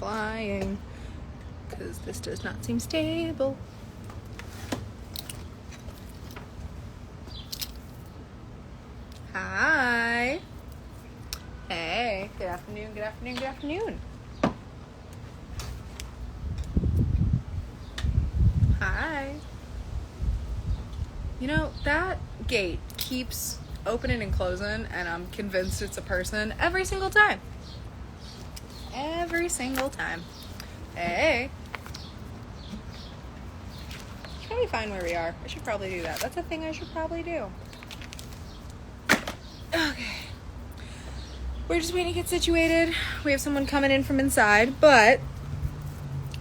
flying, because this does not seem stable. Hi. Hey, good afternoon, good afternoon, good afternoon. Hi. You know, that gate keeps opening and closing, and I'm convinced it's a person every single time. Every single time. Hey. Should probably find where we are. I should probably do that. That's a thing I should probably do. Okay. We're just waiting to get situated. We have someone coming in from inside, but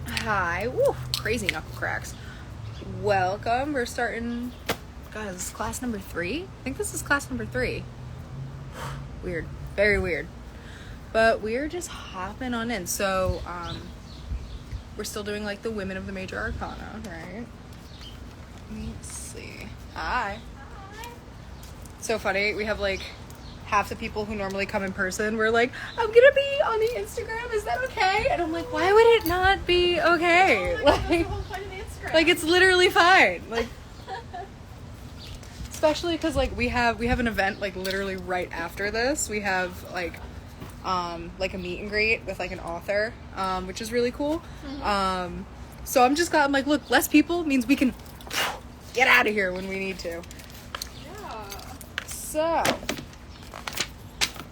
hi. Woo, crazy knuckle cracks. Welcome. We're starting. God, is this class number 3? I think this is class number 3. Weird. Very weird. But we're just hopping on in. So, we're still doing like the women of the major arcana, right? Let's see. Hi. Hi. So funny. We have like half the people who normally come in person. We're like, I'm gonna be on the Instagram. Is that okay? And I'm like, why would it not be okay? Like it's literally fine. Like, especially because like we have an event like literally right after this. We have like a meet and greet with like an author, which is really cool. Mm-hmm. So I'm like, look, less people means we can get out of here when we need to. Yeah. So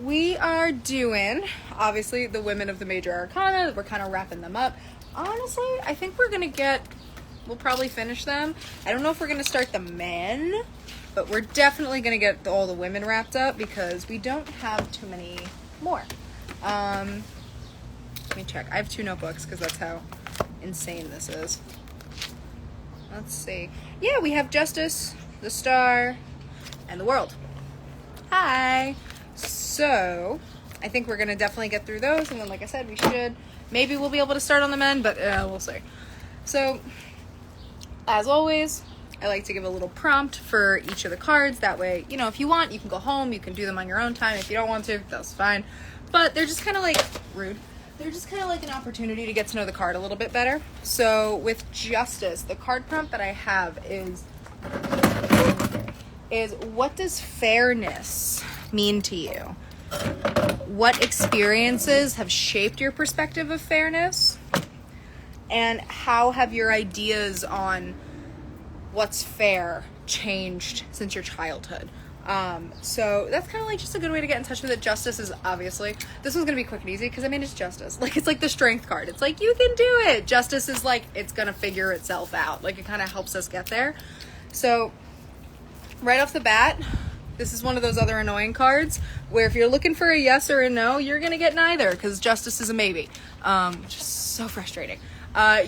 we are doing obviously the women of the major arcana. We're kind of wrapping them up. Honestly, I think we'll probably finish them. I don't know if we're gonna start the men, but we're definitely gonna get all the women wrapped up because we don't have too many more. Let me check. I have 2 notebooks because that's how insane this is. Let's see. Yeah, we have Justice, the Star, and the World. Hi. So, I think we're gonna definitely get through those, and then like I said, maybe we'll be able to start on the men, but we'll see. So, as always, I like to give a little prompt for each of the cards. That way, you know, if you want, you can go home, you can do them on your own time. If you don't want to, that's fine. But they're just kind of like rude. They're just kind of like an opportunity to get to know the card a little bit better. So with Justice, the card prompt that I have is what does fairness mean to you? What experiences have shaped your perspective of fairness? And how have your ideas on what's fair changed since your childhood? So that's kind of like just a good way to get in touch with it. Justice is obviously, this one's gonna be quick and easy because I mean it's Justice. Like it's like the strength card. It's like you can do it. Justice is like it's gonna figure itself out. Like it kind of helps us get there. So right off the bat, this is one of those other annoying cards where if you're looking for a yes or a no, you're gonna get neither because Justice is a maybe, which is so frustrating.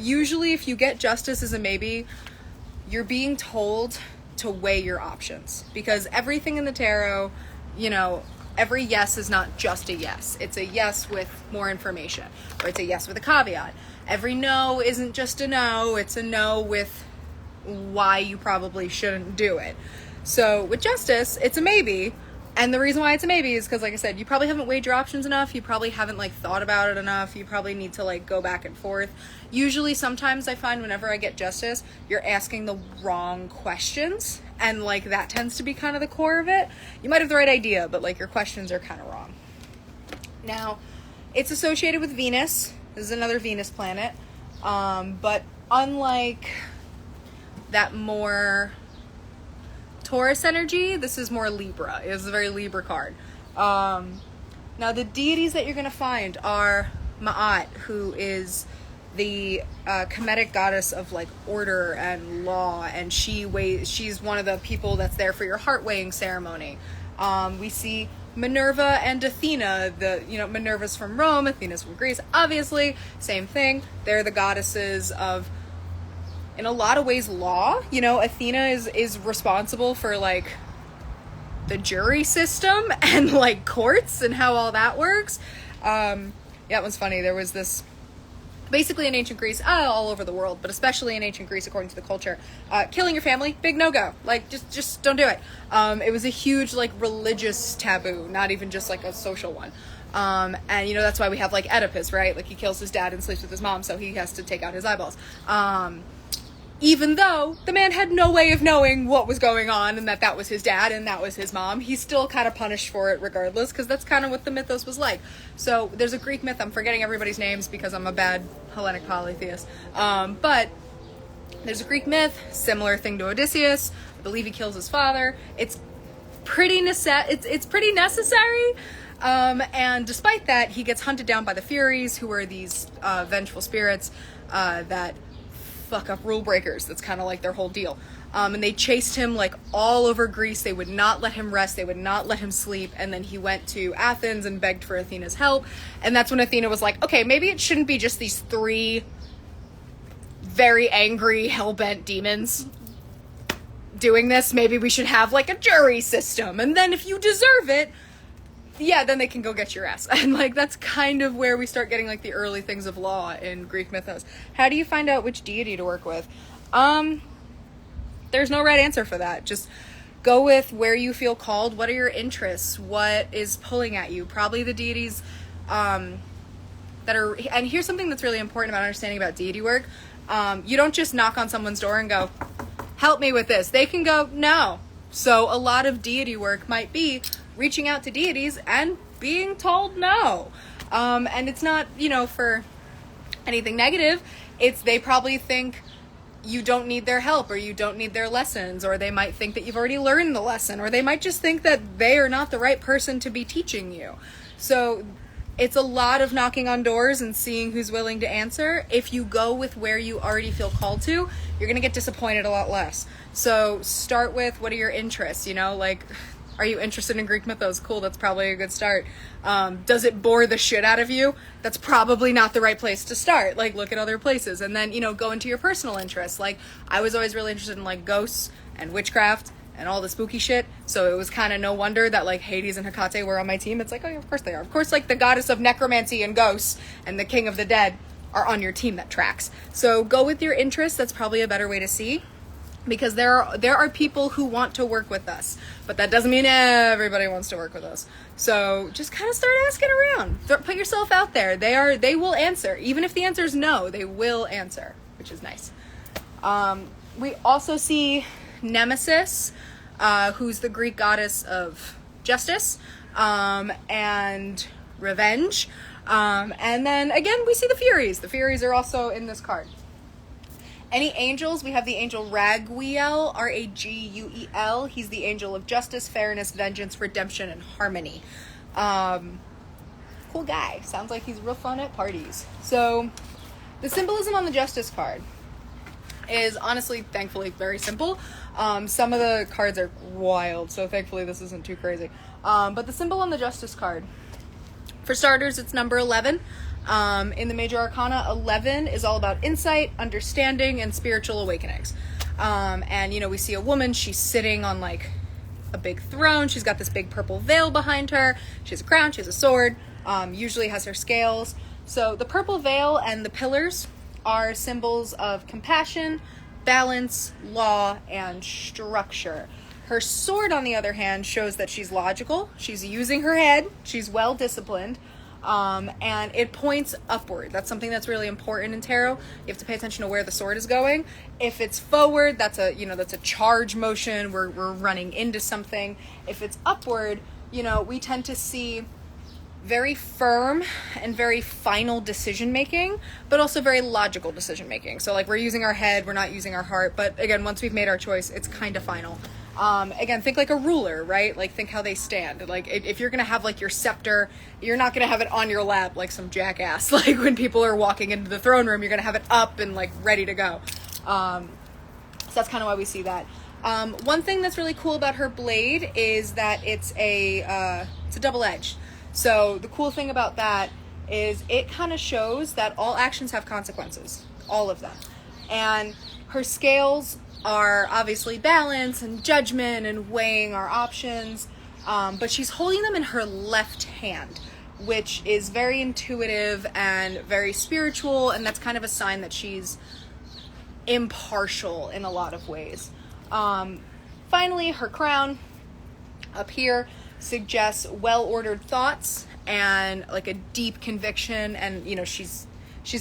Usually if you get Justice as a maybe, you're being told to weigh your options because everything in the tarot, you know, every yes is not just a yes. It's a yes with more information, or it's a yes with a caveat. Every no isn't just a no, it's a no with why you probably shouldn't do it. So with Justice, it's a maybe. And the reason why it's a maybe is because, like I said, you probably haven't weighed your options enough. You probably haven't, like, thought about it enough. You probably need to, like, go back and forth. Usually, sometimes I find whenever I get Justice, you're asking the wrong questions. And, like, that tends to be kind of the core of it. You might have the right idea, but, like, your questions are kind of wrong. Now, it's associated with Venus. This is another Venus planet. But unlike that more Taurus energy, this is more Libra. It's a very Libra card. Now the deities that you're going to find are Ma'at, who is the Kemetic goddess of like order and law, and she's one of the people that's there for your heart weighing ceremony. We see Minerva and Athena. Minerva's from Rome, Athena's from Greece. Obviously, same thing. They're the goddesses of, in a lot of ways, law. You know, Athena is responsible for, like, the jury system and, like, courts and how all that works. Yeah, it was funny. There was this, basically in ancient Greece, all over the world, but especially in ancient Greece, according to the culture, killing your family, big no-go. Like, just don't do it. It was a huge, like, religious taboo, not even just, like, a social one. And, that's why we have, like, Oedipus, right? Like, he kills his dad and sleeps with his mom, so he has to take out his eyeballs. Even though the man had no way of knowing what was going on and that was his dad and that was his mom, he's still kind of punished for it regardless, because that's kind of what the mythos was like. So there's a Greek myth, I'm forgetting everybody's names because I'm a bad Hellenic polytheist, but there's a Greek myth, similar thing to Odysseus. I believe he kills his father. It's pretty necessary. And despite that, he gets hunted down by the Furies, who are these vengeful spirits that fuck up rule breakers. That's kind of like their whole deal. And they chased him like all over Greece. They would not let him rest. They would not let him sleep. And then he went to Athens and begged for Athena's help. And that's when Athena was like, okay, maybe it shouldn't be just these 3 very angry, hell-bent demons doing this. Maybe we should have like a jury system. And then if you deserve it, yeah, then they can go get your ass. And like, that's kind of where we start getting like the early things of law in Greek mythos. How do you find out which deity to work with? There's no right answer for that. Just go with where you feel called. What are your interests? What is pulling at you? Probably the deities that are, and here's something that's really important about understanding about deity work. You don't just knock on someone's door and go, help me with this. They can go, no. So a lot of deity work might be reaching out to deities and being told no. And it's not, for anything negative. It's they probably think you don't need their help, or you don't need their lessons, or they might think that you've already learned the lesson, or they might just think that they are not the right person to be teaching you. So it's a lot of knocking on doors and seeing who's willing to answer. If you go with where you already feel called to, you're going to get disappointed a lot less. So start with, what are your interests? Like, are you interested in Greek mythos? Cool, that's probably a good start. Does it bore the shit out of you? That's probably not the right place to start. Like, look at other places. And then, go into your personal interests. Like, I was always really interested in, like, ghosts and witchcraft and all the spooky shit. So it was kind of no wonder that, like, Hades and Hecate were on my team. It's like, oh yeah, of course they are. Of course, like, the goddess of necromancy and ghosts and the king of the dead are on your team. That tracks. So go with your interests. That's probably a better way to see. Because there are people who want to work with us, but that doesn't mean everybody wants to work with us. So just kind of start asking around. Put yourself out there. They will answer. Even if the answer is no, they will answer, which is nice. We also see Nemesis, who's the Greek goddess of justice and revenge. And then again, we see the Furies. The Furies are also in this card. Any angels, we have the angel Raguel, Raguel. He's the angel of justice, fairness, vengeance, redemption, and harmony. Cool guy. Sounds like he's real fun at parties. So the symbolism on the justice card is honestly, thankfully, very simple. Some of the cards are wild, so thankfully this isn't too crazy. But the symbol on the justice card, for starters, it's number 11. In the major arcana, 11 is all about insight, understanding, and spiritual awakenings. And we see a woman, she's sitting on like a big throne. She's got this big purple veil behind her. She has a crown, she has a sword, usually has her scales. So the purple veil and the pillars are symbols of compassion, balance, law, and structure. Her sword, on the other hand, shows that she's logical, she's using her head, she's well disciplined. And it points upward. That's something that's really important in tarot. You have to pay attention to where the sword is going. If it's forward, that's a charge motion. We're running into something. If it's upward, we tend to see very firm and very final decision making, but also very logical decision making. So like, we're using our head, we're not using our heart. But again, once we've made our choice, it's kind of final. Again, think like a ruler, right? Like, think how they stand. Like, if you're gonna have like your scepter, you're not gonna have it on your lap like some jackass. Like, when people are walking into the throne room, you're gonna have it up and like ready to go. So that's kind of why we see that. One thing that's really cool about her blade is that it's a double-edged. So the cool thing about that is it kind of shows that all actions have consequences, all of them. And her scales are obviously balance and judgment and weighing our options, but she's holding them in her left hand, which is very intuitive and very spiritual, and that's kind of a sign that she's impartial in a lot of ways. Finally, her crown up here, suggests well-ordered thoughts and like a deep conviction, and, you know, she's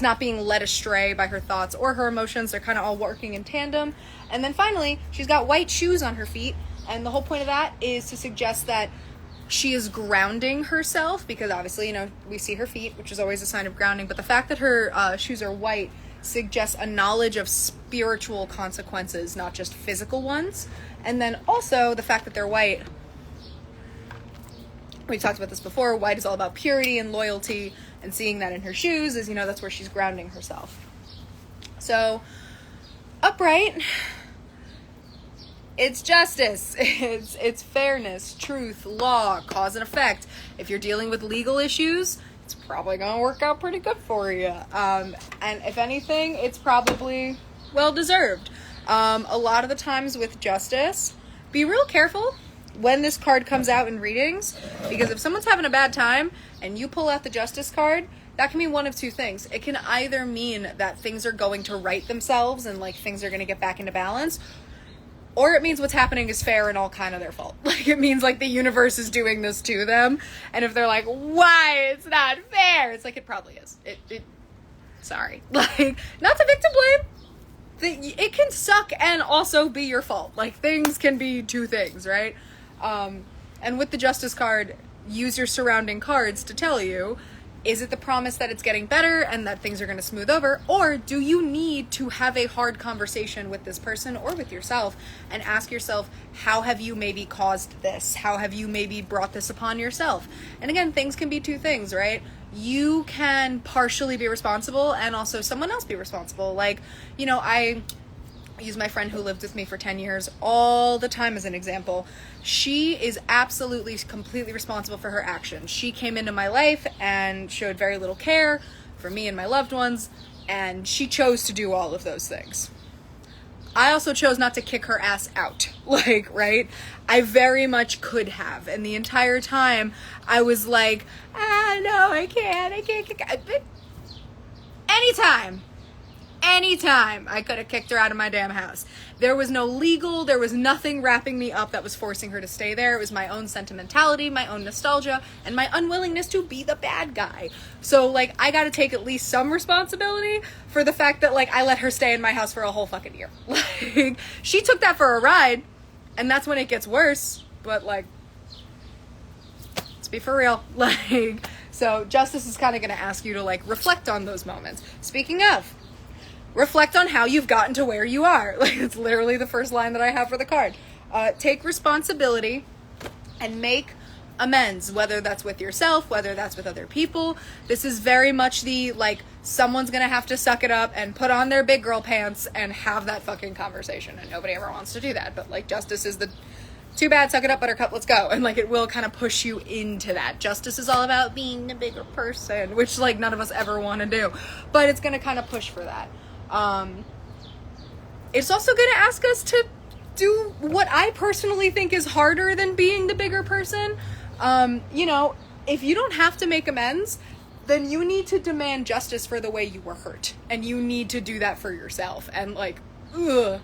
not being led astray by her thoughts or her emotions. They're kind of all working in tandem. And then finally, she's got white shoes on her feet, and the whole point of that is to suggest that she is grounding herself, because obviously, you know, we see her feet, which is always a sign of grounding, but the fact that her shoes are white suggests a knowledge of spiritual consequences, not just physical ones. And then also the fact that they're white, we talked about this before, white is all about purity and loyalty, and seeing that in her shoes is, you know, that's where she's grounding herself. So, upright, it's justice, it's fairness, truth, law, cause and effect. If you're dealing with legal issues, it's probably gonna work out pretty good for you. And if anything, it's probably well-deserved. A lot of the times with justice, be real careful when this card comes out in readings, because if someone's having a bad time and you pull out the justice card, that can mean one of two things. It can either mean that things are going to right themselves and like things are going to get back into balance, or it means what's happening is fair and all kind of their fault. Like, it means like the universe is doing this to them, and if they're like, why, it's not fair, it's like, it probably is. Sorry. Like, not to victim blame. It can suck and also be your fault. Like, things can be two things, right? And with the justice card, use your surrounding cards to tell you, is it the promise that it's getting better and that things are going to smooth over? Or do you need to have a hard conversation with this person or with yourself and ask yourself, how have you maybe caused this? How have you maybe brought this upon yourself? And again, things can be two things, right? You can partially be responsible and also someone else be responsible. Like, you know, I use my friend who lived with me for 10 years all the time as an example. She is absolutely, completely responsible for her actions. She came into my life and showed very little care for me and my loved ones, and she chose to do all of those things. I also chose not to kick her ass out, like, right? I very much could have, and the entire time I was like, no, I can't kick out. Anytime I could have kicked her out of my damn house. There was there was nothing wrapping me up that was forcing her to stay there. It was my own sentimentality, my own nostalgia, and my unwillingness to be the bad guy. So, like, I gotta take at least some responsibility for the fact that, like, I let her stay in my house for a whole fucking year. Like, she took that for a ride, and that's when it gets worse. But, like, let's be for real. Like, so justice is kind of gonna ask you to, like, reflect on those moments. Speaking of, reflect on how you've gotten to where you are. Like, it's literally the first line that I have for the card. Take responsibility and make amends, whether that's with yourself, whether that's with other people. This is very much the, like, someone's gonna have to suck it up and put on their big girl pants and have that fucking conversation. And nobody ever wants to do that. But, like, justice is the, too bad, suck it up, buttercup, let's go. And, like, it will kind of push you into that. Justice is all about being the bigger person, which, like, none of us ever want to do. But it's gonna kind of push for that. It's also going to ask us to do what I personally think is harder than being the bigger person. You know, if you don't have to make amends, then you need to demand justice for the way you were hurt. And you need to do that for yourself. And, like, ugh,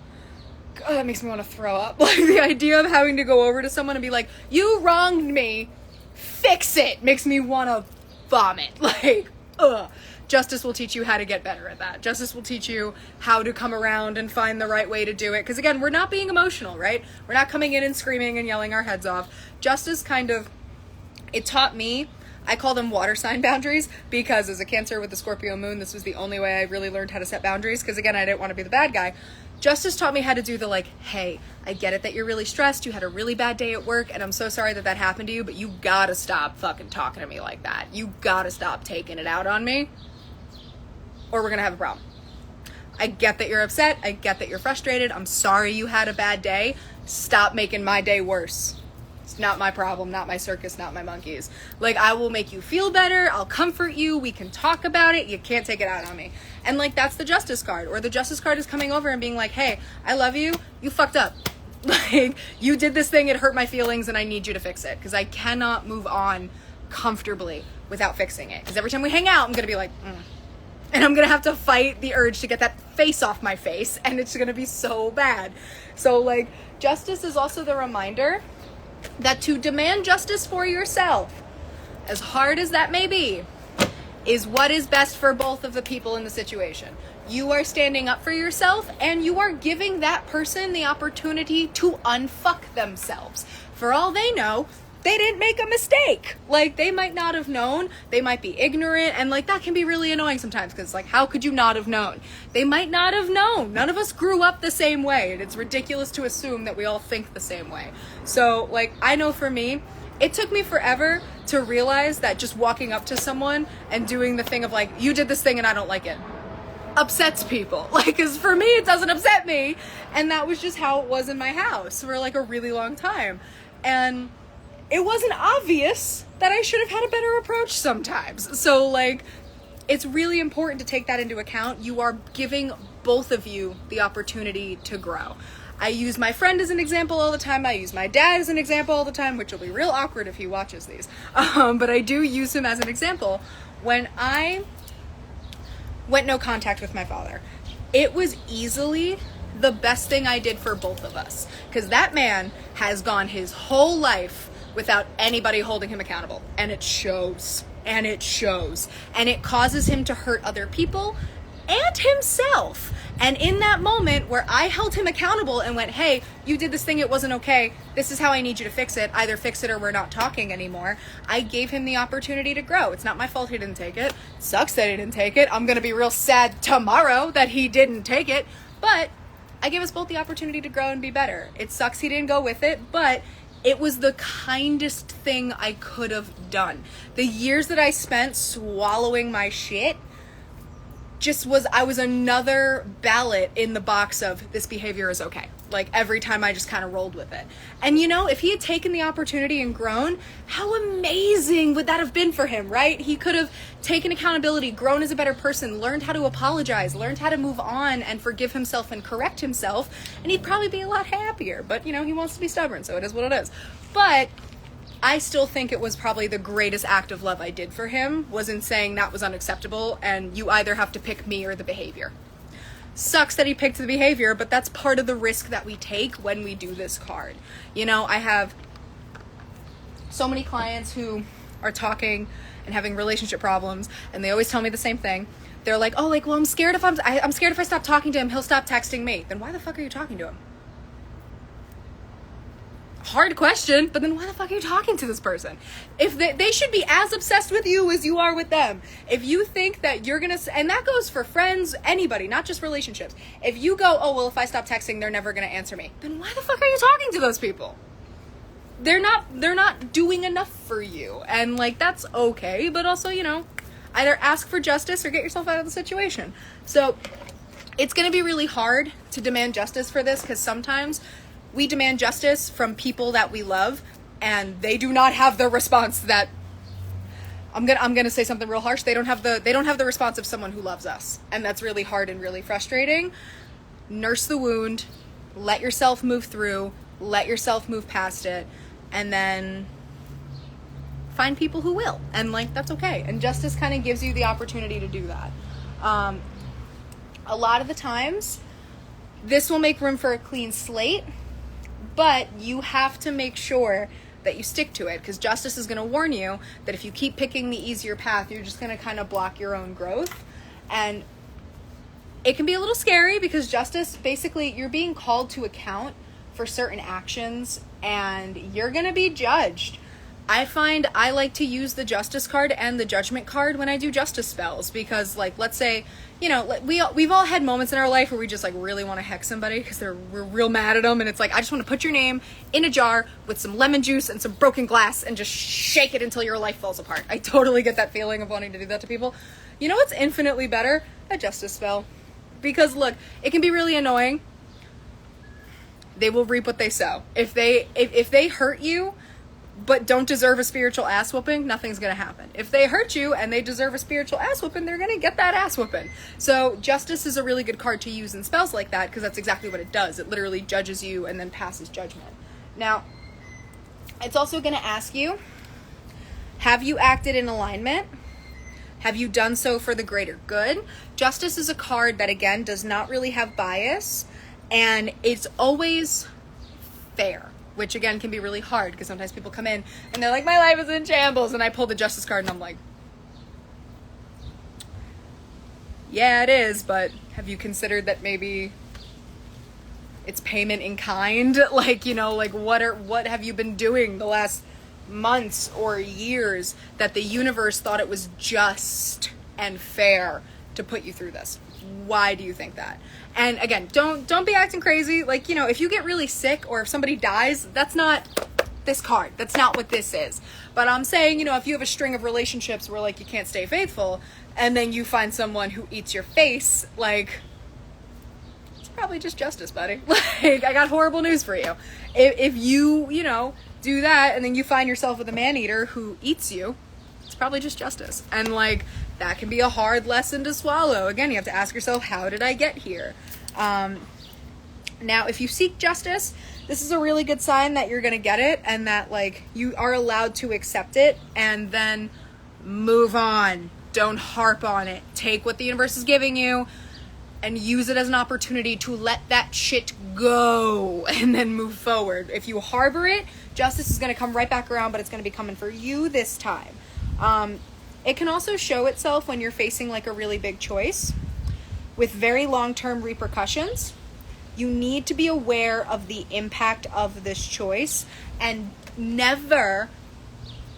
God, that makes me want to throw up. Like, the idea of having to go over to someone and be like, you wronged me, fix it, makes me want to vomit. Like, ugh. Justice will teach you how to get better at that. Justice will teach you how to come around and find the right way to do it. Because, again, we're not being emotional, right? We're not coming in and screaming and yelling our heads off. Justice kind of, it taught me, I call them water sign boundaries, because as a Cancer with the Scorpio moon, this was the only way I really learned how to set boundaries. Because, again, I didn't want to be the bad guy. Justice taught me how to do the, like, hey, I get it that you're really stressed. You had a really bad day at work, and I'm so sorry that happened to you, but you gotta stop fucking talking to me like that. You gotta stop taking it out on me, or we're gonna have a problem. I get that you're upset. I get that you're frustrated. I'm sorry you had a bad day. Stop making my day worse. It's not my problem, not my circus, not my monkeys. Like, I will make you feel better. I'll comfort you. We can talk about it. You can't take it out on me. And, like, that's the justice card. Or the justice card is coming over and being like, hey, I love you. You fucked up. Like, you did this thing. It hurt my feelings, and I need you to fix it. Because I cannot move on comfortably without fixing it. Because every time we hang out, I'm going to be like, and I'm going to have to fight the urge to get that face off my face, and it's going to be so bad. So, like, justice is also the reminder that to demand justice for yourself, as hard as that may be, is what is best for both of the people in the situation. You are standing up for yourself, and you are giving that person the opportunity to unfuck themselves. For all they know, they didn't make a mistake. Like, they might not have known. They might be ignorant. And, like, that can be really annoying sometimes because, like, how could you not have known? They might not have known. None of us grew up the same way. And it's ridiculous to assume that we all think the same way. So, like, I know for me, it took me forever to realize that just walking up to someone and doing the thing of, like, you did this thing and I don't like it, upsets people. Like, because for me, it doesn't upset me. And that was just how it was in my house for, like, a really long time. And it wasn't obvious that I should have had a better approach sometimes. So, like, it's really important to take that into account. You are giving both of you the opportunity to grow. I use my friend as an example all the time. I use my dad as an example all the time, which will be real awkward if he watches these. But I do use him as an example. When I went no contact with my father, it was easily the best thing I did for both of us. Because that man has gone his whole life without anybody holding him accountable. And it shows. And it shows. And it causes him to hurt other people and himself. And in that moment where I held him accountable and went, hey, you did this thing, it wasn't okay. This is how I need you to fix it. Either fix it or we're not talking anymore. I gave him the opportunity to grow. It's not my fault he didn't take it. It sucks that he didn't take it. I'm going to be real sad tomorrow that he didn't take it. But I gave us both the opportunity to grow and be better. It sucks he didn't go with it, but it was the kindest thing I could have done. The years that I spent swallowing my shit I was another ballot in the box of this behavior is okay. Like, every time I just kind of rolled with it. And you know, if he had taken the opportunity and grown, how amazing would that have been for him, right? He could have taken accountability, grown as a better person, learned how to apologize, learned how to move on and forgive himself and correct himself, and he'd probably be a lot happier. But, you know, he wants to be stubborn, so it is what it is. But I still think it was probably the greatest act of love I did for him, was in saying that was unacceptable, and you either have to pick me or the behavior. Sucks that he picked the behavior, but that's part of the risk that we take when we do this card. You know, I have so many clients who are talking and having relationship problems, and they always tell me the same thing. They're like, oh, like, well, I'm scared if I stop talking to him, he'll stop texting me. Then why the fuck are you talking to him? Hard question, but then why the fuck are you talking to this person? If they should be as obsessed with you as you are with them. If you think that you're gonna, and that goes for friends, anybody, not just relationships. If you go, oh, well, if I stop texting, they're never gonna answer me. Then why the fuck are you talking to those people? They're not doing enough for you. And, like, that's okay, but also, you know, either ask for justice or get yourself out of the situation. So it's gonna be really hard to demand justice for this, because sometimes we demand justice from people that we love, and they do not have the response that I'm gonna say something real harsh. They don't have the response of someone who loves us, and that's really hard and really frustrating. Nurse the wound, let yourself move through, let yourself move past it, and then find people who will, and, like, that's okay. And justice kind of gives you the opportunity to do that. A lot of the times, this will make room for a clean slate. But you have to make sure that you stick to it, because justice is going to warn you that if you keep picking the easier path, you're just going to kind of block your own growth. And it can be a little scary, because justice, basically, you're being called to account for certain actions, and you're going to be judged. I find I like to use the justice card and the judgment card when I do justice spells, because, like, let's say, you know, we've all had moments in our life where we just, like, really want to hex somebody because we're real mad at them, and it's like, I just want to put your name in a jar with some lemon juice and some broken glass and just shake it until your life falls apart. I totally get that feeling of wanting to do that to people. You know what's infinitely better? A justice spell. Because, look, it can be really annoying. They will reap what they sow. If they hurt you but don't deserve a spiritual ass whooping, nothing's gonna happen. If they hurt you and they deserve a spiritual ass whooping, they're gonna get that ass whooping. So justice is a really good card to use in spells like that, because that's exactly what it does. It literally judges you and then passes judgment. Now, it's also gonna ask you, have you acted in alignment? Have you done so for the greater good? Justice is a card that, again, does not really have bias, and it's always fair. which again can be really hard because sometimes people come in and they're like, my life is in shambles, and I pull the justice card and I'm like, yeah, it is, but have you considered that maybe it's payment in kind? Like, you know, like what have you been doing the last months or years that the universe thought it was just and fair to put you through this? Why do you think that? And again, don't be acting crazy. Like, you know, if you get really sick or if somebody dies, that's not this card. That's not what this is. But I'm saying, you know, if you have a string of relationships where like you can't stay faithful and then you find someone who eats your face, like, it's probably just justice, buddy. Like, I got horrible news for you. If you, you know, do that and then you find yourself with a man-eater who eats you, it's probably just justice. And like, that can be a hard lesson to swallow. Again, you have to ask yourself, how did I get here? Now, if you seek justice, this is a really good sign that you're going to get it and that like you are allowed to accept it and then move on. Don't harp on it. Take what the universe is giving you and use it as an opportunity to let that shit go and then move forward. If you harbor it, justice is going to come right back around, but it's going to be coming for you this time. It can also show itself when you're facing like a really big choice with very long-term repercussions. You need to be aware of the impact of this choice and never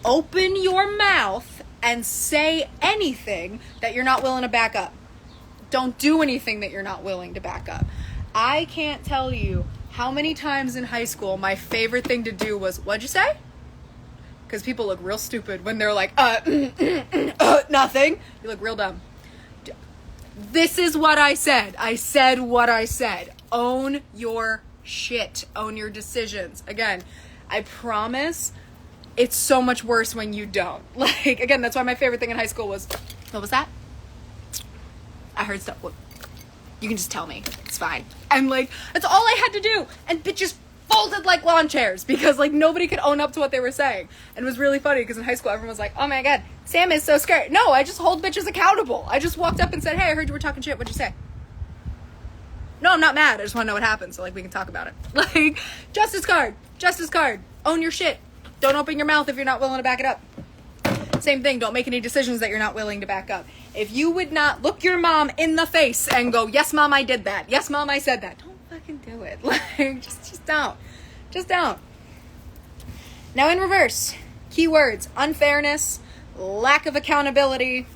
open your mouth and say anything that you're not willing to back up. Don't do anything that you're not willing to back up. I can't tell you how many times in high school my favorite thing to do was, what'd you say? Because people look real stupid when they're like, nothing. You look real dumb. This is what I said. I said what I said. Own your shit. Own your decisions. Again, I promise it's so much worse when you don't. Like, again, that's why my favorite thing in high school was, what was that? I heard stuff. You can just tell me. It's fine. And like, that's all I had to do. And bitches folded like lawn chairs because like nobody could own up to what they were saying. And it was really funny because in high school everyone was like, oh my god, Sam is so scared. No, I just hold bitches accountable. I just walked up and said, hey, I heard you were talking shit. What'd you say? No, I'm not mad. I just want to know what happened so like we can talk about it. Like, justice card. Own your shit. Don't open your mouth if you're not willing to back it up. Same thing. Don't make any decisions that you're not willing to back up. If you would not look your mom in the face and go, yes, mom, I did that. Yes, mom, I said that. Don't fucking do it. Like, just don't. Just don't. Now in reverse, keywords: unfairness, lack of accountability,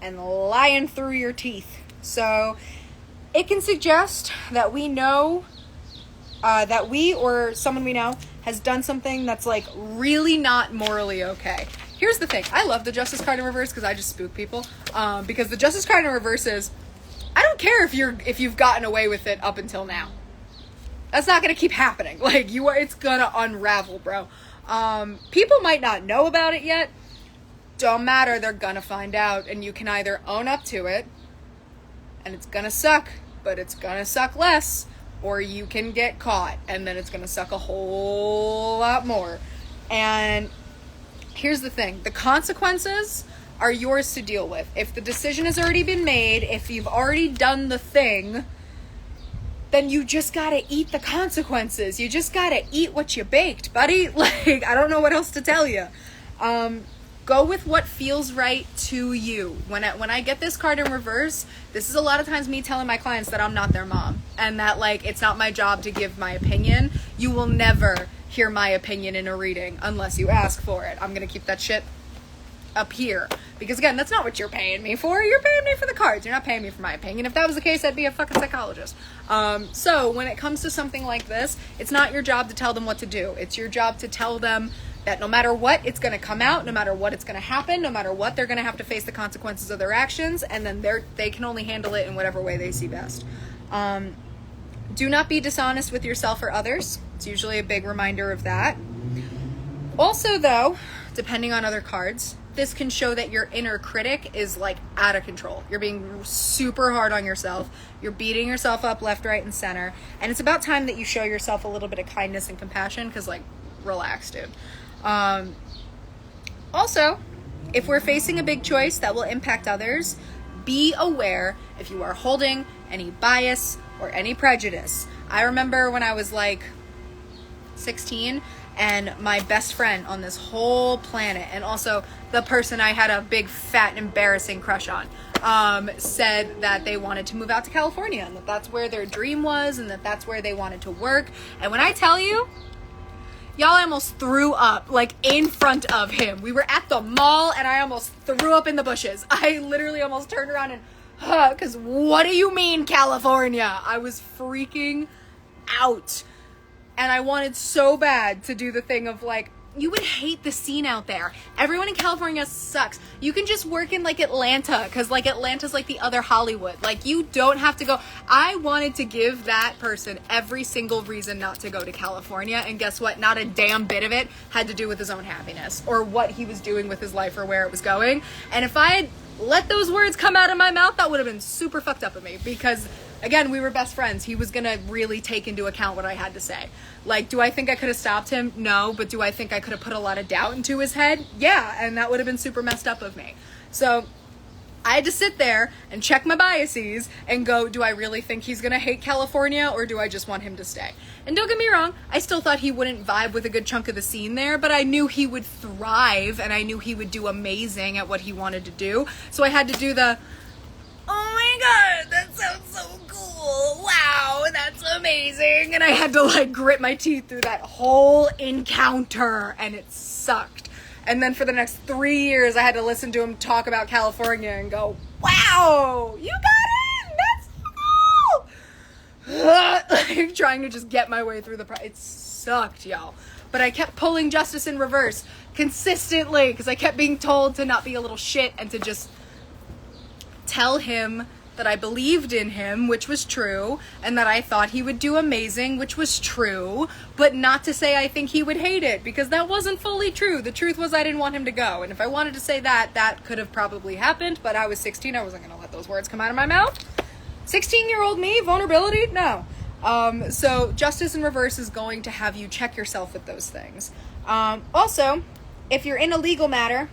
and lying through your teeth. So it can suggest that we know that we or someone we know has done something that's like really not morally okay. Here's the thing. I love the justice card in reverse because I just spook people. Because the justice card in reverse is, I don't care if you've gotten away with it up until now. That's not going to keep happening. Like, it's going to unravel, bro. People might not know about it yet. Don't matter. They're going to find out. And you can either own up to it, and it's going to suck, but it's going to suck less, or you can get caught, and then it's going to suck a whole lot more. And here's the thing. The consequences are yours to deal with. If the decision has already been made, if you've already done the thing, then you just gotta eat the consequences. You just gotta eat what you baked, buddy. Like, I don't know what else to tell you. Go with what feels right to you. When I get this card in reverse, this is a lot of times me telling my clients that I'm not their mom. And that, like, it's not my job to give my opinion. You will never hear my opinion in a reading unless you ask for it. I'm gonna keep that shit up here. Because again, that's not what you're paying me for. You're paying me for the cards. You're not paying me for my opinion. If that was the case, I'd be a fucking psychologist. So when it comes to something like this, it's not your job to tell them what to do. It's your job to tell them that no matter what, it's going to come out, no matter what, it's going to happen, no matter what, they're going to have to face the consequences of their actions, and then they can only handle it in whatever way they see best. Do not be dishonest with yourself or others. It's usually a big reminder of that. Also, though, depending on other cards, this can show that your inner critic is like out of control. You're being super hard on yourself. You're beating yourself up left, right, and center. And it's about time that you show yourself a little bit of kindness and compassion, because, like, relax, dude. Also, if we're facing a big choice that will impact others, be aware if you are holding any bias or any prejudice. I remember when I was like 16, and my best friend on this whole planet, and also the person I had a big, fat, embarrassing crush on, said that they wanted to move out to California, and that that's where their dream was, and that that's where they wanted to work. And when I tell you, y'all, I almost threw up, like, in front of him. We were at the mall, and I almost threw up in the bushes. I literally almost turned around and, because what do you mean, California? I was freaking out. And I wanted so bad to do the thing of, like, you would hate the scene out there. Everyone in California sucks. You can just work in, like, Atlanta, because, like, Atlanta's like the other Hollywood. Like, you don't have to go. I wanted to give that person every single reason not to go to California, and guess what? Not a damn bit of it had to do with his own happiness or what he was doing with his life or where it was going. And if I had let those words come out of my mouth, that would have been super fucked up of me, because again, we were best friends. He was gonna really take into account what I had to say. Like, do I think I could have stopped him? No. But do I think I could have put a lot of doubt into his head? Yeah. And that would have been super messed up of me. So I had to sit there and check my biases and go, do I really think he's gonna hate California, or do I just want him to stay? And don't get me wrong, I still thought he wouldn't vibe with a good chunk of the scene there, but I knew he would thrive, and I knew he would do amazing at what he wanted to do. So I had to do the, oh my god, that sounds so cool, wow, that's amazing, and I had to, like, grit my teeth through that whole encounter, and it sucked. And then for the next 3 years, I had to listen to him talk about California and go, wow, you got in, that's so cool. Like, trying to just get my way through it sucked, y'all. But I kept pulling Justice in reverse consistently, because I kept being told to not be a little shit and to just tell him that I believed in him, which was true, and that I thought he would do amazing, which was true, but not to say I think he would hate it, because that wasn't fully true. The truth was I didn't want him to go, and if I wanted to say that, that could have probably happened, but I was 16, I wasn't going to let those words come out of my mouth. 16-year-old me, vulnerability? No. So Justice in Reverse is going to have you check yourself with those things. Also, if you're in a legal matter,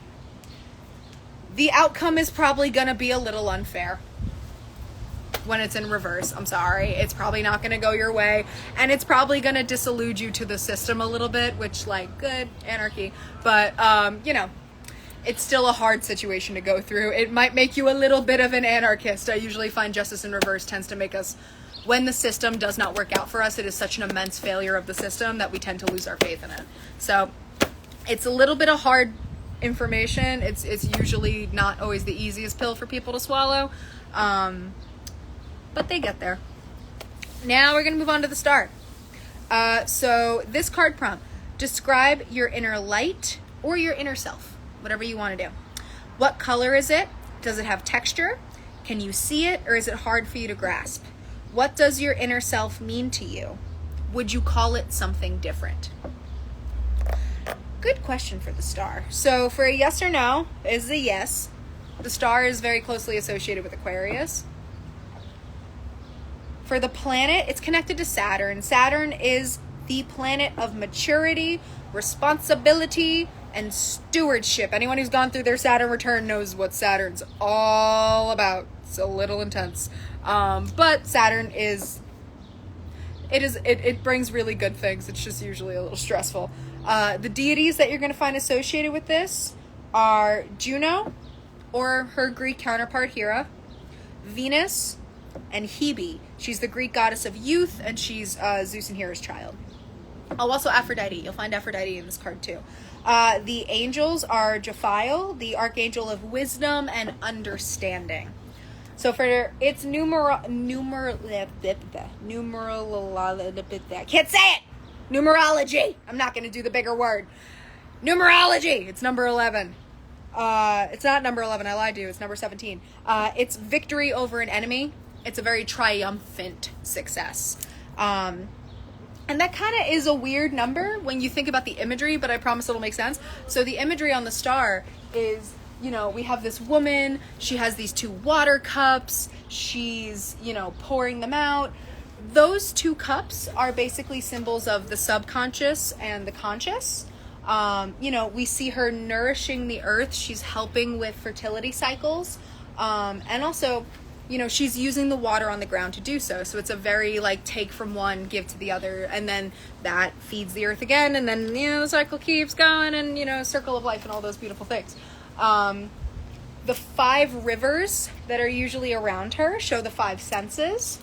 the outcome is probably going to be a little unfair when it's in reverse. I'm sorry. It's probably not going to go your way, and it's probably going to disillude you to the system a little bit, which, like, good, anarchy. But, you know, it's still a hard situation to go through. It might make you a little bit of an anarchist. I usually find Justice in Reverse tends to make us, when the system does not work out for us, it is such an immense failure of the system that we tend to lose our faith in it. So it's a little bit of hard information. It's usually not always the easiest pill for people to swallow, but they get there. Now we're going to move on to the star. So this card prompt, describe your inner light or your inner self, whatever you want to do. What color is it? Does it have texture? Can you see it, or is it hard for you to grasp? What does your inner self mean to you? Would you call it something different? Good question for the star. So for a yes or no is a yes. The star is very closely associated with Aquarius. For the planet, it's connected to Saturn. Saturn is the planet of maturity, responsibility, and stewardship. Anyone who's gone through their Saturn return knows what Saturn's all about. It's a little intense. But Saturn it brings really good things. It's just usually a little stressful. The deities that you're going to find associated with this are Juno, or her Greek counterpart Hera, Venus, and Hebe. She's the Greek goddess of youth, and she's Zeus and Hera's child. Oh, also Aphrodite. You'll find Aphrodite in this card too. The angels are Jophiel, the archangel of wisdom and understanding. So for its numerology, I can't say it. Numerology. I'm not going to do the bigger word. Numerology. It's number 11. It's not number 11. I lied to you. It's number 17. It's victory over an enemy. It's a very triumphant success. And that kind of is a weird number when you think about the imagery, but I promise it'll make sense. So the imagery on the star is, you know, we have this woman. She has these 2 water cups. She's, you know, pouring them out. Those 2 cups are basically symbols of the subconscious and the conscious. You know, we see her nourishing the earth. She's helping with fertility cycles. And also, she's using the water on the ground to do so. So it's a very like take from one, give to the other, and then that feeds the earth again, and then the cycle keeps going, and circle of life and all those beautiful things. The 5 rivers that are usually around her show the 5 senses.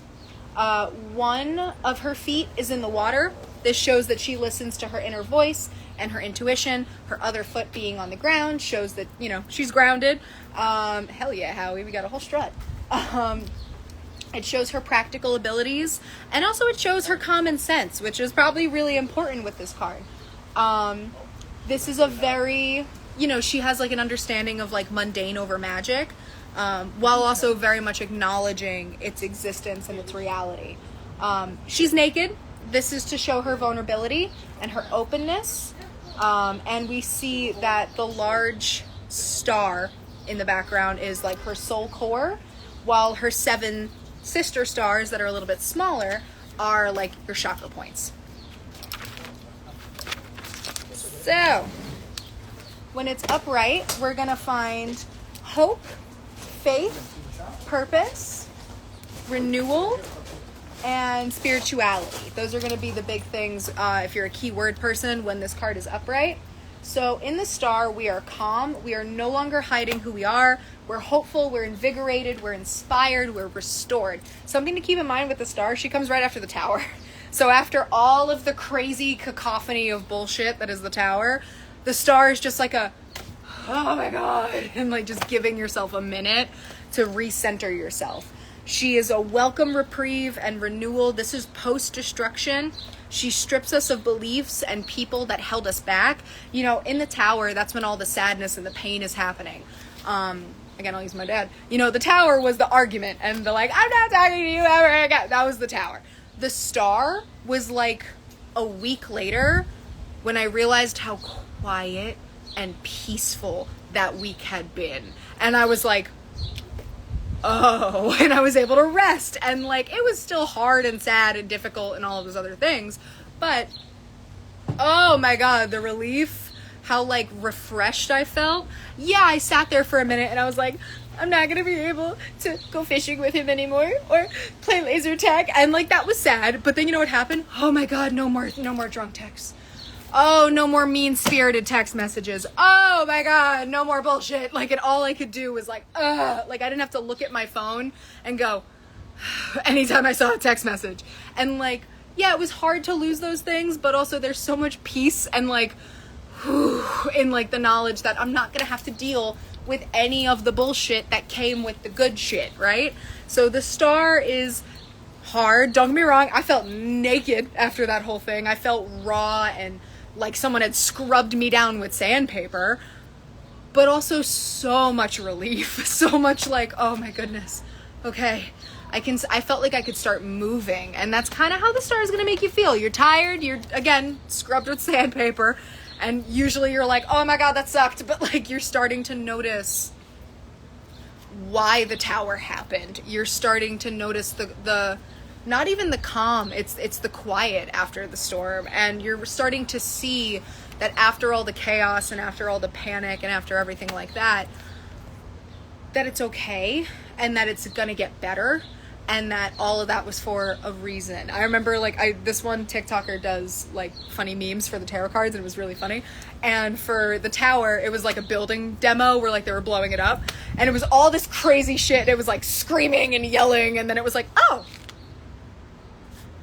One of her feet is in the water. This shows that she listens to her inner voice and her intuition. Her other foot being on the ground shows that, she's grounded. Hell yeah, Howie, we got a whole strut. It shows her practical abilities, and also it shows her common sense, which is probably really important with this card. This is a very, she has like an understanding of like mundane over magic, while also very much acknowledging its existence and its reality. She's naked. This is to show her vulnerability and her openness. And we see that the large star in the background is like her soul core, while her 7 sister stars that are a little bit smaller are like your chakra points. So, when it's upright, we're going to find hope, faith, purpose, renewal, and spirituality. Those are going to be the big things if you're a keyword person when this card is upright. So in the star, we are calm. We are no longer hiding who we are. We're hopeful. We're invigorated. We're inspired. We're restored. Something to keep in mind with the star, she comes right after the tower. So after all of the crazy cacophony of bullshit that is the tower, the star is just like a, oh my God, and like just giving yourself a minute to recenter yourself. She is a welcome reprieve and renewal. This is post-destruction. She strips us of beliefs and people that held us back. In the tower, that's when all the sadness and the pain is happening. Again, I'll use my dad. The tower was the argument, and the like, I'm not talking to you ever again. That was the tower. The star was like a week later when I realized how quiet and peaceful that week had been. And I was like, oh, and I was able to rest, and like it was still hard and sad and difficult and all of those other things, but oh my God, the relief, how like refreshed I felt. Yeah, I sat there for a minute and I was like, I'm not gonna be able to go fishing with him anymore or play laser tag, and like that was sad. But then what happened? Oh my God, no more drunk texts. Oh, no more mean-spirited text messages. Oh my God, no more bullshit. Like, and all I could do was like, like I didn't have to look at my phone and go, anytime I saw a text message. And like, yeah, it was hard to lose those things, but also there's so much peace and like, in like the knowledge that I'm not gonna have to deal with any of the bullshit that came with the good shit, right? So the star is hard. Don't get me wrong, I felt naked after that whole thing. I felt raw and like someone had scrubbed me down with sandpaper, but also so much relief, so much like, oh my goodness, okay, I felt like I could start moving. And that's kind of how the star is going to make you feel. You're tired, you're again scrubbed with sandpaper, and usually you're like, oh my God, that sucked, but like you're starting to notice why the tower happened. You're starting to notice the not even the calm, it's the quiet after the storm, and you're starting to see that after all the chaos and after all the panic and after everything like that, that it's okay and that it's gonna get better, and that all of that was for a reason. I remember this one TikToker does like funny memes for the tarot cards, and it was really funny. And for the tower, it was like a building demo where like they were blowing it up, and it was all this crazy shit. It was like screaming and yelling, and then it was like, oh,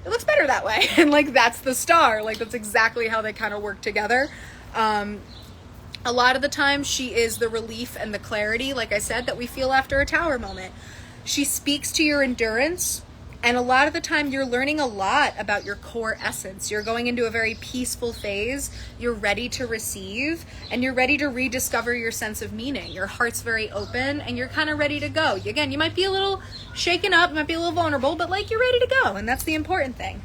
it looks better that way. And like that's the star. Like that's exactly how they kind of work together. A lot of the time she is the relief and the clarity, like I said, that we feel after a tower moment. She speaks to your endurance, and a lot of the time you're learning a lot about your core essence. You're going into a very peaceful phase. You're ready to receive, and you're ready to rediscover your sense of meaning. Your heart's very open, and you're kind of ready to go. Again, you might be a little shaken up, you might be a little vulnerable, but like you're ready to go, and that's the important thing.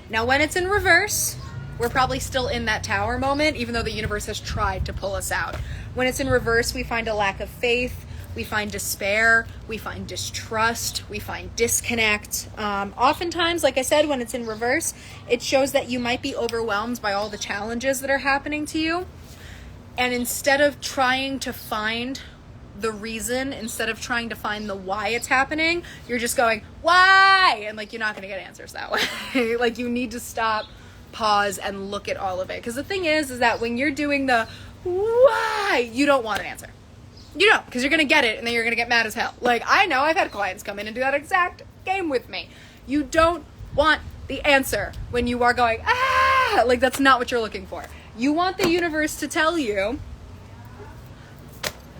Now, when it's in reverse, we're probably still in that tower moment, even though the universe has tried to pull us out. When it's in reverse, we find a lack of faith. We find despair, we find distrust, we find disconnect. Oftentimes, like I said, when it's in reverse, it shows that you might be overwhelmed by all the challenges that are happening to you. And instead of trying to find the reason instead of trying to find the why it's happening. You're just going, why? And like, you're not going to get answers that way. Like, you need to stop, pause, and look at all of it. Because the thing is that when you're doing the why, you don't want an answer. You don't, because you're going to get it and then you're going to get mad as hell. Like, I know I've had clients come in and do that exact game with me. You don't want the answer when you are going, like, that's not what you're looking for. You want the universe to tell you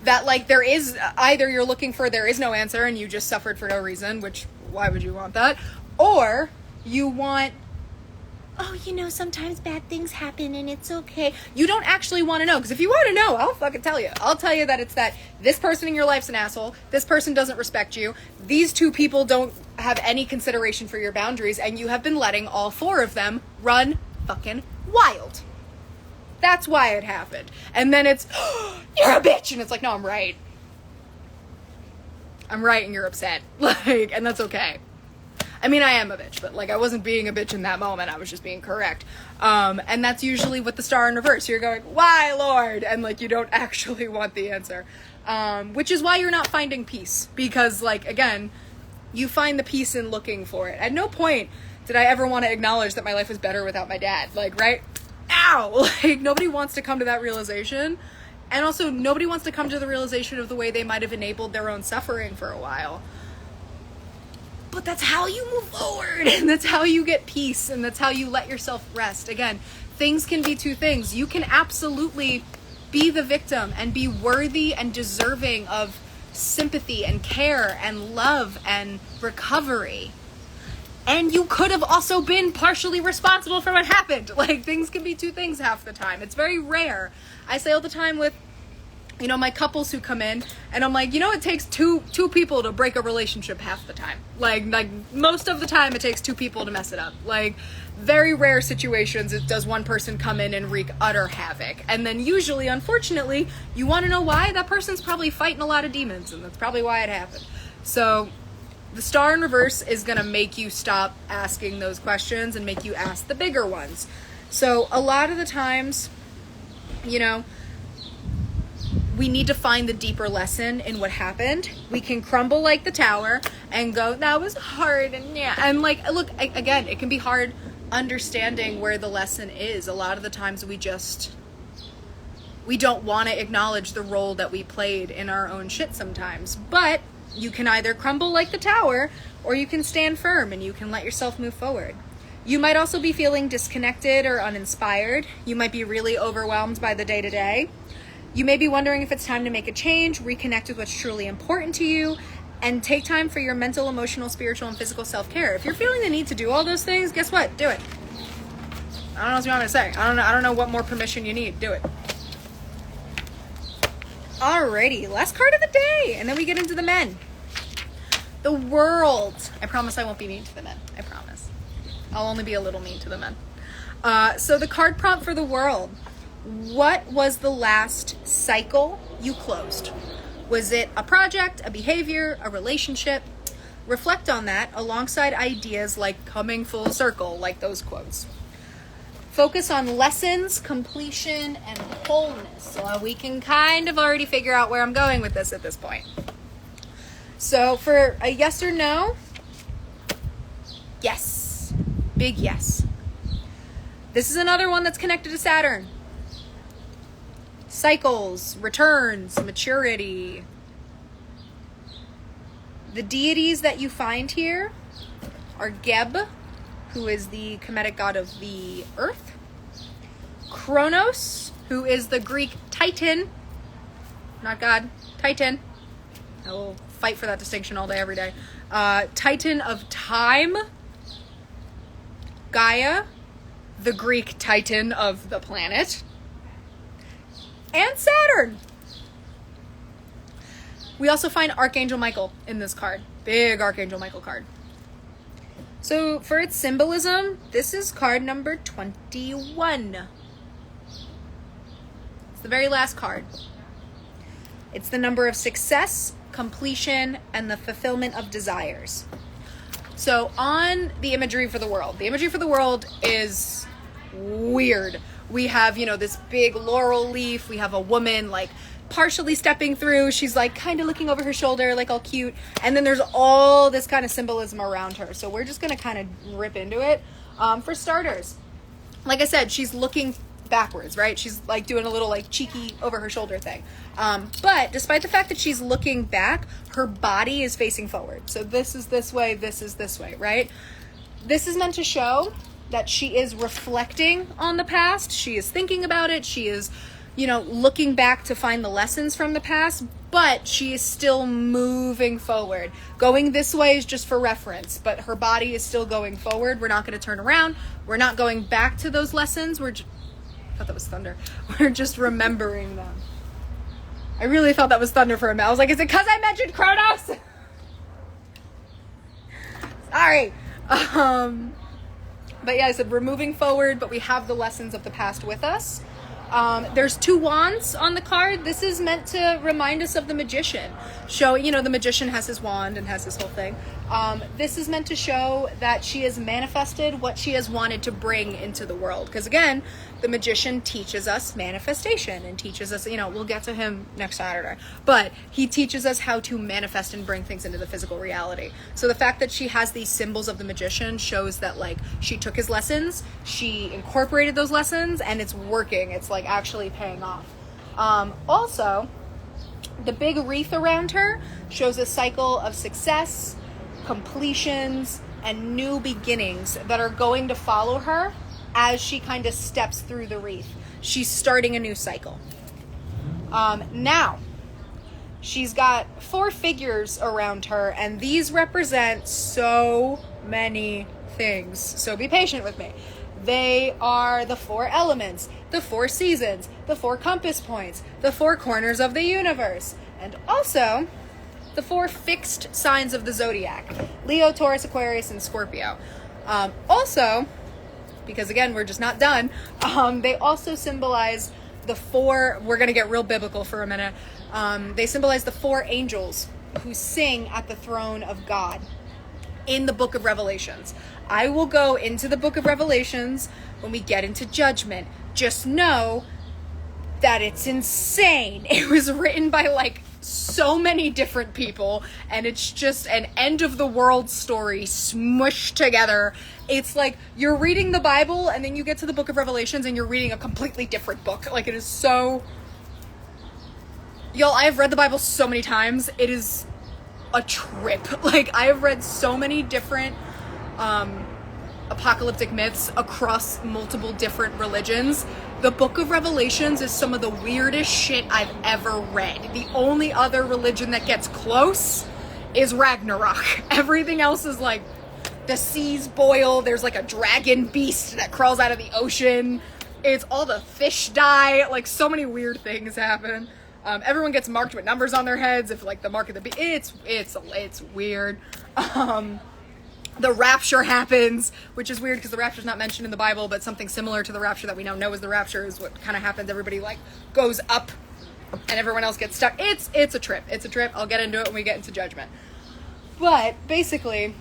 that, like, there is, either you're looking for there is no answer and you just suffered for no reason, which, why would you want that? Or you want, oh, you know, sometimes bad things happen and it's okay. You don't actually want to know, because if you want to know, I'll fucking tell you. I'll tell you that it's that this person in your life's an asshole, this person doesn't respect you, these two people don't have any consideration for your boundaries, and you have been letting all four of them run fucking wild. That's why it happened. And then it's, oh, you're a bitch, and it's like, no, I'm right. I'm right and you're upset. Like, and that's okay. I mean, I am a bitch, but like, I wasn't being a bitch in that moment. I was just being correct. And that's usually with the star in reverse. You're going, why, Lord? And like, you don't actually want the answer. Which is why you're not finding peace. Because like, again, you find the peace in looking for it. At no point did I ever want to acknowledge that my life was better without my dad. Like, right? Ow! Like, nobody wants to come to that realization. And also, nobody wants to come to the realization of the way they might have enabled their own suffering for a while. But that's how you move forward, and that's how you get peace, and that's how you let yourself rest. Again, things can be two things. You can absolutely be the victim and be worthy and deserving of sympathy and care and love and recovery. And you could have also been partially responsible for what happened. Like, things can be two things half the time. It's very rare. I say all the time with, you know, my couples who come in, and I'm like, you know, it takes two people to break a relationship half the time. Like most of the time it takes two people to mess it up. Like, very rare situations it does one person come in and wreak utter havoc. And then usually, unfortunately, you want to know why? That person's probably fighting a lot of demons, and that's probably why it happened. So the star in reverse is going to make you stop asking those questions and make you ask the bigger ones. So a lot of the times, you know, we need to find the deeper lesson in what happened. We can crumble like the tower and go, that was hard, and yeah. And like, look, again, it can be hard understanding where the lesson is. A lot of the times we don't want to acknowledge the role that we played in our own shit sometimes. But you can either crumble like the tower, or you can stand firm and you can let yourself move forward. You might also be feeling disconnected or uninspired. You might be really overwhelmed by the day-to-day. You may be wondering if it's time to make a change, reconnect with what's truly important to you, and take time for your mental, emotional, spiritual, and physical self-care. If you're feeling the need to do all those things, guess what? Do it. I don't know what you want me to say. I don't know what more permission you need. Do it. Alrighty, last card of the day, and then we get into the men. The World. I promise I won't be mean to the men. I promise. I'll only be a little mean to the men. So the card prompt for the World. What was the last cycle you closed? Was it a project, a behavior, a relationship? Reflect on that alongside ideas like coming full circle, like those quotes. Focus on lessons, completion, and wholeness. So we can kind of already figure out where I'm going with this at this point. So for a yes or no, yes. Big yes. This is another one that's connected to Saturn. Cycles, returns, maturity. The deities that you find here are Geb, who is the Kemetic god of the earth. Kronos, who is the Greek Titan. Not God, Titan. I will fight for that distinction all day, every day. Titan of time. Gaia, the Greek Titan of the planet. And Saturn. We also find Archangel Michael in this card. Big Archangel Michael card. So for its symbolism, this is card number 21. It's the very last card. It's the number of success, completion, and the fulfillment of desires. So on the imagery for the world is weird. We have, you know, this big laurel leaf. We have a woman like partially stepping through. She's like kind of looking over her shoulder, like all cute. And then there's all this kind of symbolism around her. So we're just going to kind of rip into it. For starters, like I said, she's looking backwards, right? She's like doing a little like cheeky over her shoulder thing. But despite the fact that she's looking back, her body is facing forward. So this is this way, this is this way, right? This is meant to show that she is reflecting on the past. She is thinking about it. She is, looking back to find the lessons from the past, but she is still moving forward. Going this way is just for reference, but her body is still going forward. We're not going to turn around. We're not going back to those lessons. I thought that was thunder. We're just remembering them. I really thought that was thunder for a minute. I was like, is it because I mentioned Kronos? Sorry. But yeah, I said we're moving forward, but we have the lessons of the past with us. There's 2 wands on the card. This is meant to remind us of the magician. The magician has his wand and has this whole thing. This is meant to show that she has manifested what she has wanted to bring into the world. Because again, the magician teaches us manifestation and teaches us, we'll get to him next Saturday, but he teaches us how to manifest and bring things into the physical reality. So the fact that she has these symbols of the magician shows that like she took his lessons, she incorporated those lessons, and it's working. It's like actually paying off. Also, the big wreath around her shows a cycle of success, completions, and new beginnings that are going to follow her as she kind of steps through the wreath. She's starting a new cycle. Now, she's got 4 figures around her, and these represent so many things. So be patient with me. They are the 4 elements, the 4 seasons, the 4 compass points, the 4 corners of the universe, and also the 4 fixed signs of the zodiac: Leo, Taurus, Aquarius, and Scorpio. Also, because again, we're just not done, they also symbolize the 4, we're going to get real biblical for a minute. They symbolize the 4 angels who sing at the throne of God in the book of Revelations. I will go into the book of Revelations when we get into judgment. Just know that it's insane. It was written by like so many different people, and it's just an end of the world story smushed together. It's like you're reading the Bible and then you get to the book of Revelations and you're reading a completely different book. Like, it is so... Y'all, I have read the Bible so many times. It is a trip. Like, I have read so many different apocalyptic myths across multiple different religions. The book of Revelations is some of the weirdest shit I've ever read. The only other religion that gets close is Ragnarok. Everything else is like the seas boil, there's like a dragon beast that crawls out of the ocean, it's all the fish die, like so many weird things happen. Everyone gets marked with numbers on their heads, if like the mark of the beast, it's weird. The rapture happens, which is weird because the rapture's not mentioned in the Bible, but something similar to the rapture that we now know as the rapture is what kind of happens. Everybody like goes up and everyone else gets stuck. It's a trip. It's a trip. I'll get into it when we get into judgment. But basically,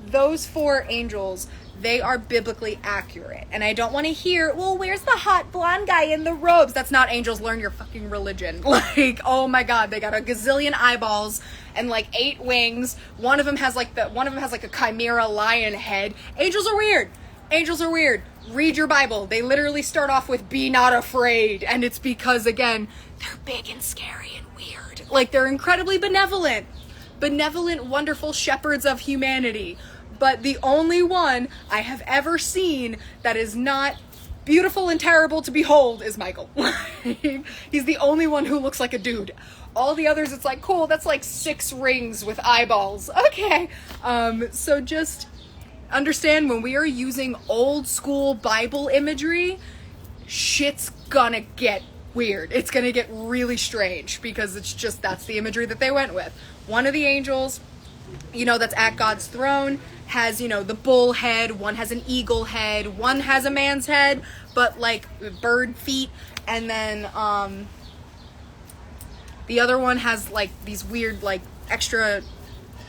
those 4 angels, they are biblically accurate. And I don't want to hear, well, where's the hot blonde guy in the robes? That's not angels. Learn your fucking religion. Like, oh my God, they got a gazillion eyeballs and like 8 wings. One of them has like a chimera lion head. Angels are weird. Angels are weird. Read your Bible. They literally start off with "be not afraid." And it's because, again, they're big and scary and weird. Like, they're incredibly benevolent, wonderful shepherds of humanity. But the only one I have ever seen that is not beautiful and terrible to behold is Michael. He's the only one who looks like a dude. All the others, it's like, cool, that's like 6 rings with eyeballs. Okay. So just understand, when we are using old school Bible imagery, shit's gonna get weird. It's gonna get really strange because that's the imagery that they went with. One of the angels, that's at God's throne, has, the bull head, one has an eagle head, one has a man's head, but like bird feet, and then the other one has like these weird like extra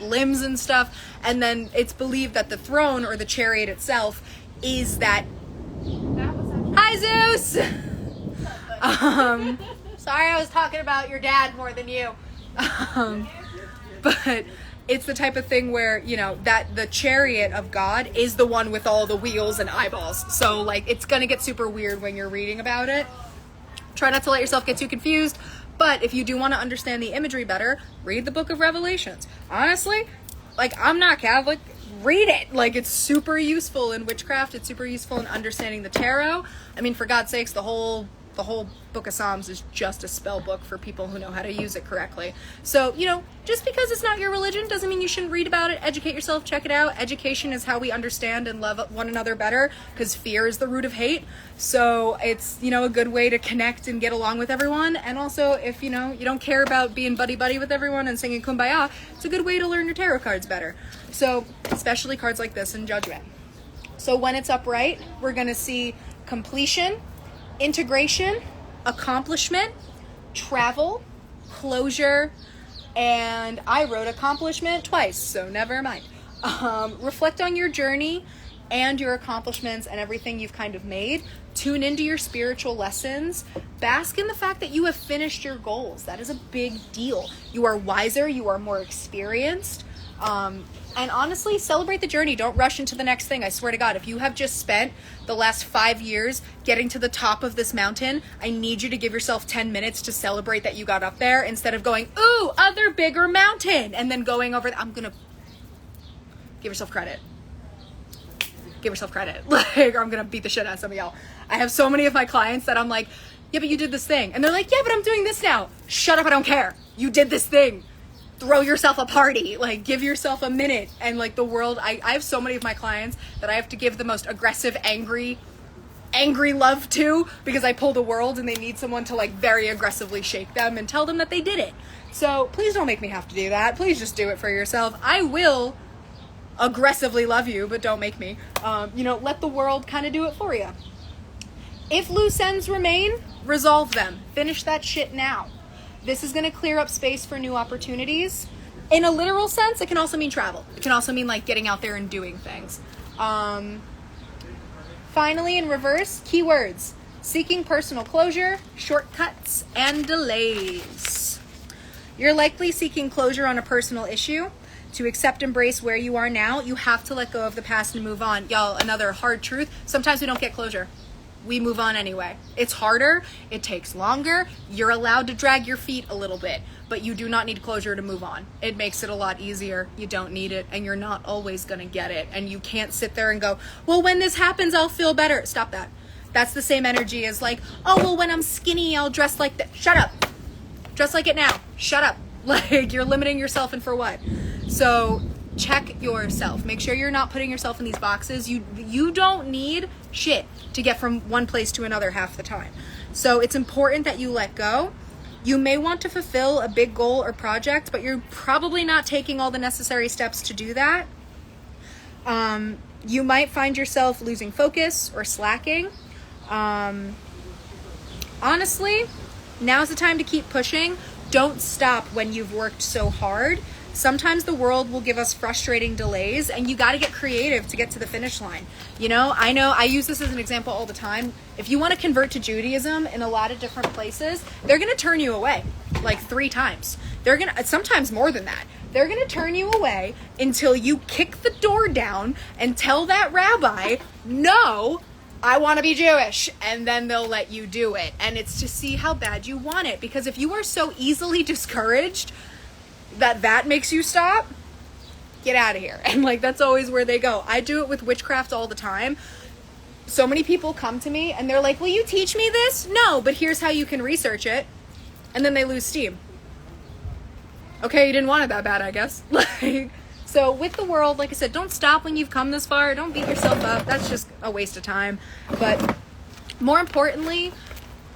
limbs and stuff. And then it's believed that the throne or the chariot itself is that... Hi, Zeus! Sorry, I was talking about your dad more than you. But it's the type of thing where, you know, that the chariot of God is the one with all the wheels and eyeballs. So, like, it's going to get super weird when you're reading about it. Try not to let yourself get too confused. But if you do want to understand the imagery better, read the book of Revelations. Honestly, like, I'm not Catholic. Read it. Like, it's super useful in witchcraft. It's super useful in understanding the tarot. I mean, for God's sakes, the whole book of Psalms is just a spell book for people who know how to use it correctly. So, you know, just because it's not your religion doesn't mean you shouldn't read about it, educate yourself, check it out. Education is how we understand and love one another better, because fear is the root of hate. So it's, you know, a good way to connect and get along with everyone. And also, if, you know, you don't care about being buddy-buddy with everyone and singing Kumbaya, it's a good way to learn your tarot cards better. So, especially cards like this in Judgment. So when it's upright, we're going to see completion, integration, accomplishment, travel, closure, and I wrote accomplishment twice, so never mind. Reflect on your journey and your accomplishments and everything you've kind of made. Tune into your spiritual lessons. Bask in the fact that you have finished your goals. That is a big deal. You are wiser, you are more experienced. And honestly, celebrate the journey. Don't rush into the next thing. I swear to God, if you have just spent the last 5 years getting to the top of this mountain, I need you to give yourself 10 minutes to celebrate that you got up there, instead of going, ooh, other bigger mountain, and then going over. I'm gonna give yourself credit. Give yourself credit. Like, or I'm gonna beat the shit out of some of y'all. I have so many of my clients that I'm like, yeah, but you did this thing. And they're like, yeah, but I'm doing this now. Shut up, I don't care. You did this thing. Throw yourself a party, like, give yourself a minute. And like, the world, I have so many of my clients that I have to give the most aggressive, angry love to, because I pull the world and they need someone to like very aggressively shake them and tell them that they did it. So please don't make me have to do that. Please just do it for yourself. I will aggressively love you, but don't make me. You know, let the world kind of do it for you. If loose ends remain, resolve them. Finish that shit now. This is going to clear up space for new opportunities. In a literal sense, it can also mean travel. It can also mean like getting out there and doing things. Finally, in reverse, keywords: seeking personal closure, shortcuts, and delays. You're likely seeking closure on a personal issue. To accept, embrace where you are now, you have to let go of the past and move on. Y'all, another hard truth: sometimes we don't get closure. We move on anyway. It's harder. It takes longer. You're allowed to drag your feet a little bit, but you do not need closure to move on. It makes it a lot easier. You don't need it, and you're not always going to get it. And you can't sit there and go, well, when this happens, I'll feel better. Stop that. That's the same energy as like, oh, well, when I'm skinny, I'll dress like that. Shut up. Dress like it now. Shut up. Like, you're limiting yourself, and for what? So check yourself. Make sure you're not putting yourself in these boxes. You don't need shit to get from one place to another half the time. So it's important that you let go. You may want to fulfill a big goal or project, but you're probably not taking all the necessary steps to do that. You might find yourself losing focus or slacking. Honestly, now's the time to keep pushing. Don't stop when you've worked so hard. Sometimes the world will give us frustrating delays, and you got to get creative to get to the finish line. You know, I use this as an example all the time. If you want to convert to Judaism in a lot of different places, they're going to turn you away like 3 times. They're going to, sometimes more than that. They're going to turn you away until you kick the door down and tell that rabbi, no, I want to be Jewish, and then they'll let you do it. And it's to see how bad you want it, because if you are so easily discouraged that makes you stop, get out of here. And like, that's always where they go. I do it with witchcraft all the time. So many people come to me and they're like, will you teach me this? No, but here's how you can research it. And then they lose steam. Okay, you didn't want it that bad, I guess. Like, so with the world, like I said, don't stop when you've come this far. Don't beat yourself up. That's just a waste of time. But more importantly,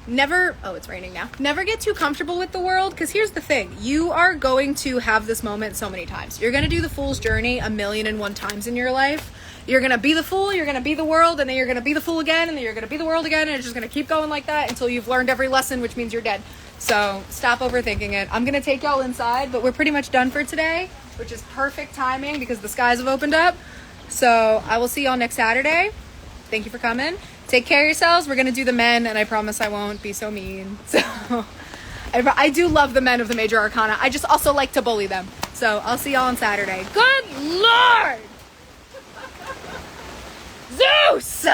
it's raining now. Never get too comfortable with the world, because here's the thing. You are going to have this moment so many times. You're going to do the fool's journey 1,000,001 times in your life. You're going to be the fool, you're going to be the world, and then you're going to be the fool again, and then you're going to be the world again, and it's just going to keep going like that until you've learned every lesson, which means you're dead. So stop overthinking it. I'm going to take y'all inside, but we're pretty much done for today, which is perfect timing because the skies have opened up. So I will see y'all next Saturday. Thank you for coming. Take care of yourselves. We're going to do the men, and I promise I won't be so mean. So I do love the men of the major arcana. I just also like to bully them. So I'll see y'all on Saturday. Good Lord! Zeus!